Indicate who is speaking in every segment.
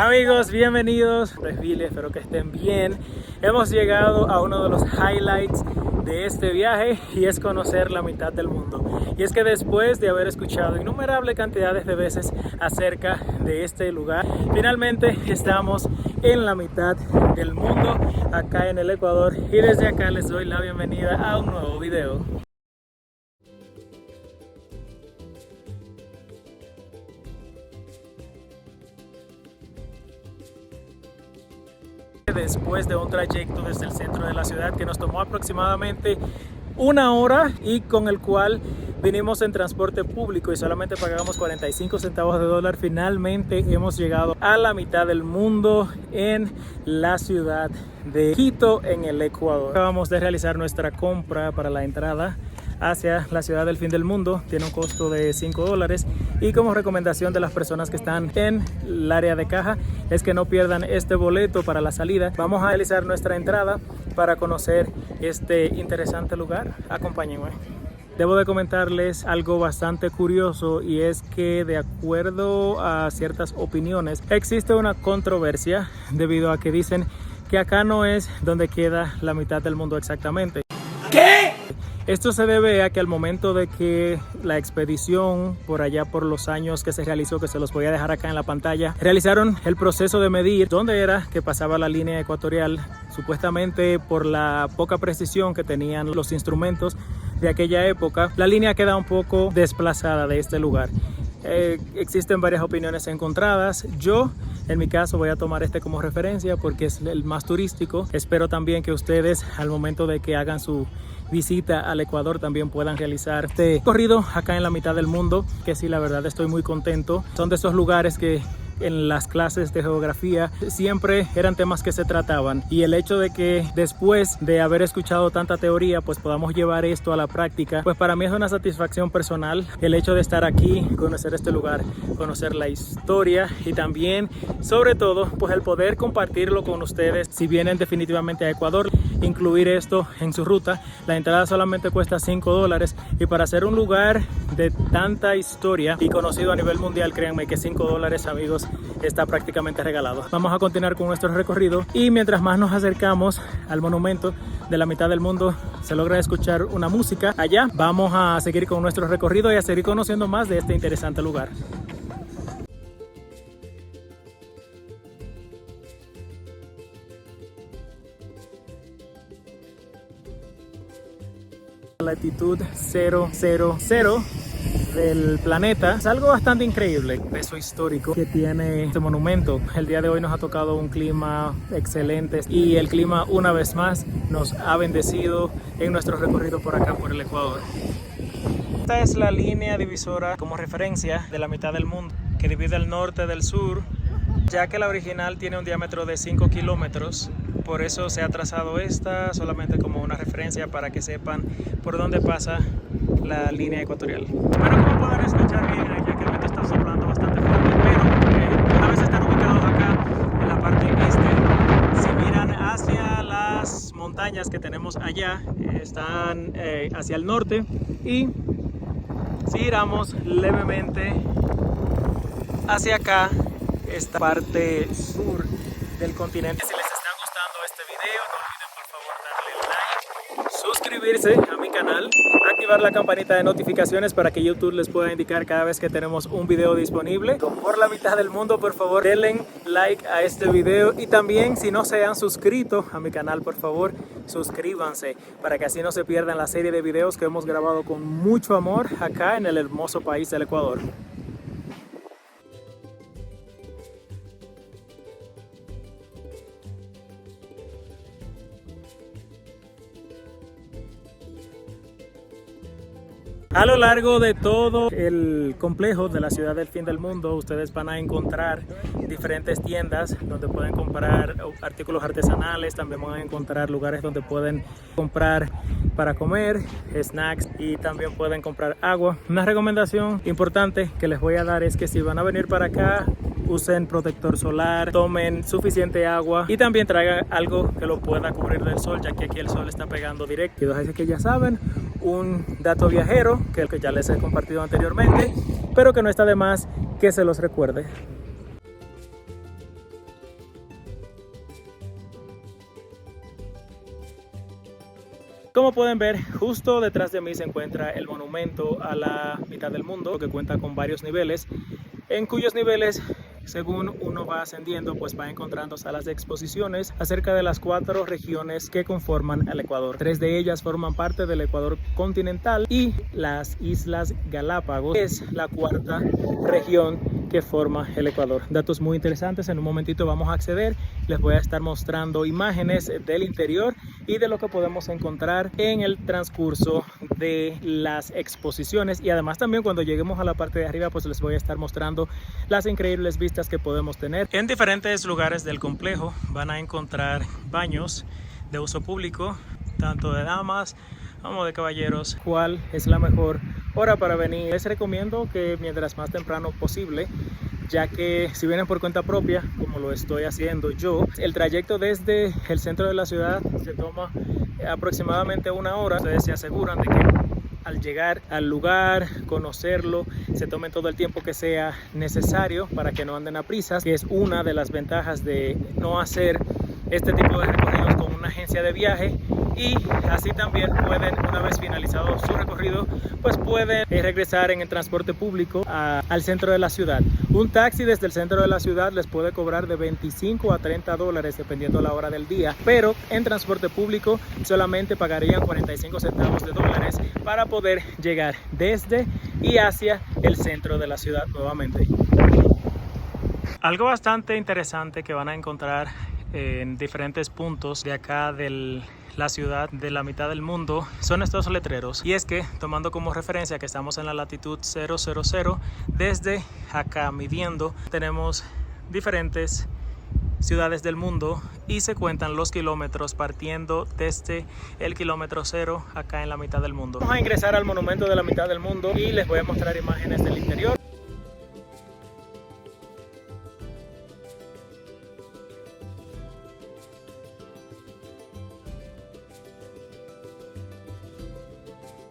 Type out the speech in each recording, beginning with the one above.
Speaker 1: Amigos, bienvenidos. Espero que estén bien. Hemos llegado a uno de los highlights de este viaje y es conocer la mitad del mundo. Y es que después de haber escuchado innumerables cantidades de veces acerca de este lugar, finalmente estamos en la mitad del mundo, acá en el Ecuador, y desde acá les doy la bienvenida a un nuevo video. Después de un trayecto desde el centro de la ciudad que nos tomó aproximadamente una hora y con el cual vinimos en transporte público y solamente pagamos 45 centavos de dólar, finalmente hemos llegado a la mitad del mundo en la ciudad de Quito, en el Ecuador. Acabamos de realizar nuestra compra para la entrada hacia la ciudad del fin del mundo. Tiene un costo de 5 dólares y como recomendación de las personas que están en el área de caja es que no pierdan este boleto para la salida. Vamos a realizar nuestra entrada para conocer este interesante lugar. Acompáñenme. Debo de comentarles algo bastante curioso, y es que de acuerdo a ciertas opiniones existe una controversia debido a que dicen que acá no es donde queda la mitad del mundo exactamente. ¿Qué? Esto se debe a que al momento de que la expedición, por allá por los años que se realizó, que se los voy a dejar acá en la pantalla, realizaron el proceso de medir dónde era que pasaba la línea ecuatorial. Supuestamente por la poca precisión que tenían los instrumentos de aquella época, la línea queda un poco desplazada de este lugar. Existen varias opiniones encontradas. Yo, en mi caso, voy a tomar este como referencia porque es el más turístico. Espero también que ustedes, al momento de que hagan su visita al Ecuador, también puedan realizar este corrido acá en la mitad del mundo, que sí, la verdad estoy muy contento. Son de esos lugares que en las clases de geografía siempre eran temas que se trataban, y el hecho de que después de haber escuchado tanta teoría pues podamos llevar esto a la práctica, pues para mí es una satisfacción personal el hecho de estar aquí, conocer este lugar, conocer la historia y también, sobre todo, pues el poder compartirlo con ustedes si vienen definitivamente a Ecuador, incluir esto en su ruta. La entrada solamente cuesta 5 dólares y para ser un lugar de tanta historia y conocido a nivel mundial, créanme que 5 dólares, amigos, está prácticamente regalado. Vamos a continuar con nuestro recorrido y mientras más nos acercamos al monumento de la mitad del mundo, se logra escuchar una música allá. Vamos a seguir con nuestro recorrido y a seguir conociendo más de este interesante lugar. Latitud 000 del planeta. Es algo bastante increíble el peso histórico que tiene este monumento. El día de hoy nos ha tocado un clima excelente y el clima una vez más nos ha bendecido en nuestro recorrido por acá por el Ecuador. Esta es la línea divisora como referencia de la mitad del mundo que divide el norte del sur, ya que la original tiene un diámetro de 5 kilómetros. Por eso se ha trazado esta solamente como una referencia para que sepan por dónde pasa la línea ecuatorial. Bueno, como pueden escuchar bien, ya que el viento está soplando bastante fuerte, pero una vez están ubicados acá en la parte este, si miran hacia las montañas que tenemos allá, están hacia el norte, y si giramos levemente hacia acá, esta parte sur del continente. Si les está gustando este video, no olviden por favor darle like, suscribirse a mi canal, activar la campanita de notificaciones para que YouTube les pueda indicar cada vez que tenemos un video disponible. Por la mitad del mundo, por favor denle like a este video, y también si no se han suscrito a mi canal, por favor suscríbanse para que así no se pierdan la serie de videos que hemos grabado con mucho amor acá en el hermoso país del Ecuador. A lo largo de todo el complejo de la ciudad del fin del mundo, ustedes van a encontrar diferentes tiendas donde pueden comprar artículos artesanales. También van a encontrar lugares donde pueden comprar para comer, snacks, y también pueden comprar agua. Una recomendación importante que les voy a dar es que si van a venir para acá, usen protector solar, tomen suficiente agua y también traigan algo que lo pueda cubrir del sol, ya que aquí el sol está pegando directo. Así que ya saben, un dato viajero que ya les he compartido anteriormente, pero que no está de más que se los recuerde. Como pueden ver, justo detrás de mí se encuentra el monumento a la mitad del mundo, que cuenta con varios niveles, en cuyos niveles, según uno va ascendiendo, pues va encontrando salas de exposiciones acerca de las 4 regiones que conforman el Ecuador. 3 de ellas forman parte del Ecuador continental y las Islas Galápagos es la 4ª región que forma el Ecuador. Datos muy interesantes, en un momentito vamos a acceder, les voy a estar mostrando imágenes del interior y de lo que podemos encontrar en el transcurso de las exposiciones, y además también cuando lleguemos a la parte de arriba pues les voy a estar mostrando las increíbles vistas que podemos tener. En diferentes lugares del complejo van a encontrar baños de uso público, tanto de damas como de caballeros. ¿Cuál es la mejor hora para venir? Les recomiendo que mientras más temprano posible, ya que si vienen por cuenta propia, como lo estoy haciendo yo, el trayecto desde el centro de la ciudad se toma aproximadamente 1 hora. Ustedes se aseguran de que al llegar al lugar, conocerlo, se tomen todo el tiempo que sea necesario para que no anden a prisas, que es una de las ventajas de no hacer este tipo de recorridos con una agencia de viaje. Y así también pueden, una vez finalizado su recorrido, pues pueden regresar en el transporte público al centro de la ciudad. Un taxi desde el centro de la ciudad les puede cobrar de 25 a 30 dólares dependiendo la hora del día, pero en transporte público solamente pagarían 45 centavos de dólares para poder llegar desde y hacia el centro de la ciudad nuevamente. Algo bastante interesante que van a encontrar en diferentes puntos de acá de la ciudad de la mitad del mundo son estos letreros, y es que, tomando como referencia que estamos en la latitud 000, desde acá midiendo tenemos diferentes ciudades del mundo y se cuentan los kilómetros partiendo desde el kilómetro 0 acá en la mitad del mundo. Vamos a ingresar al monumento de la mitad del mundo y les voy a mostrar imágenes del interior.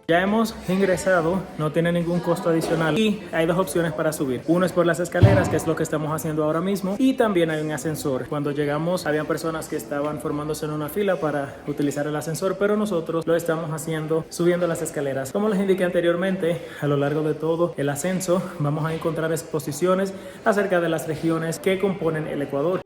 Speaker 1: Ya hemos ingresado, no tiene ningún costo adicional y hay 2 opciones para subir. Uno es por las escaleras, que es lo que estamos haciendo ahora mismo, y también hay un ascensor. Cuando llegamos habían personas que estaban formándose en una fila para utilizar el ascensor, pero nosotros lo estamos haciendo subiendo las escaleras. Como les indiqué anteriormente, a lo largo de todo el ascenso vamos a encontrar exposiciones acerca de las regiones que componen el Ecuador.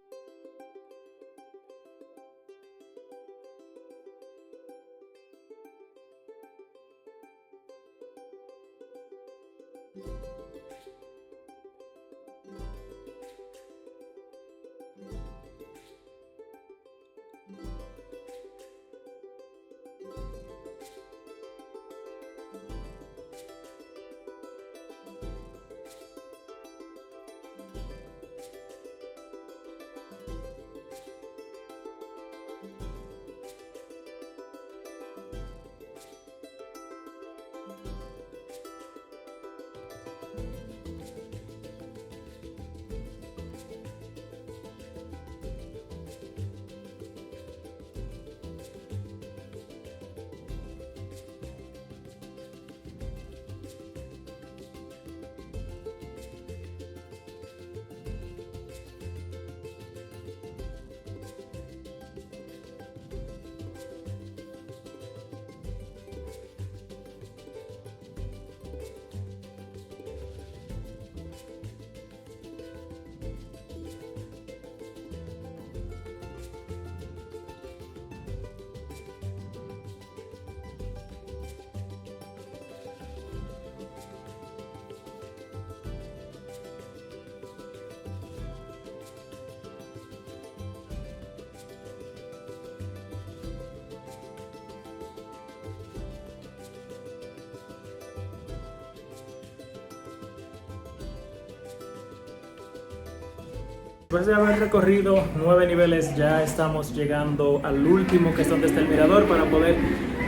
Speaker 1: Después de haber recorrido 9 niveles, ya estamos llegando al último, que es donde está el mirador, para poder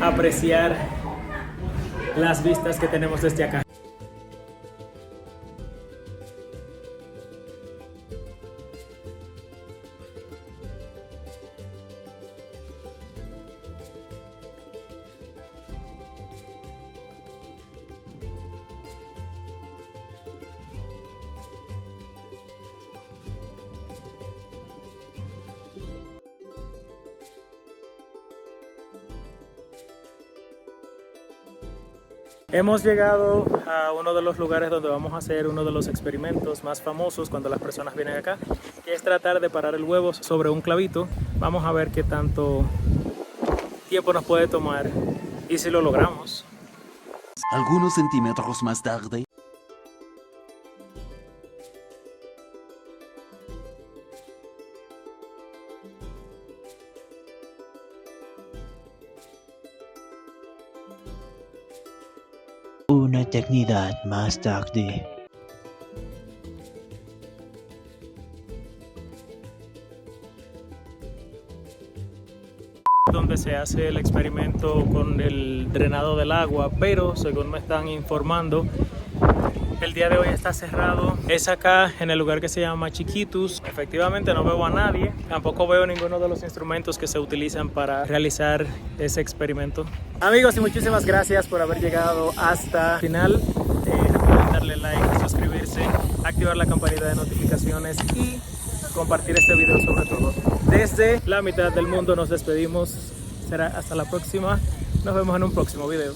Speaker 1: apreciar las vistas que tenemos desde acá. Hemos llegado a uno de los lugares donde vamos a hacer uno de los experimentos más famosos cuando las personas vienen acá, que es tratar de parar el huevo sobre un clavito. Vamos a ver qué tanto tiempo nos puede tomar y si lo logramos.
Speaker 2: Algunos centímetros más tarde.
Speaker 3: Una eternidad más tarde.
Speaker 1: Donde se hace el experimento con el drenado del agua, pero según me están informando, el día de hoy está cerrado. Es acá en el lugar que se llama Chiquitos. Efectivamente no veo a nadie, tampoco veo ninguno de los instrumentos que se utilizan para realizar ese experimento. Amigos, y muchísimas gracias por haber llegado hasta el final. Recuerden darle like, suscribirse, activar la campanita de notificaciones y compartir este video sobre todo. Desde la mitad del mundo nos despedimos. Será hasta la próxima. Nos vemos en un próximo video.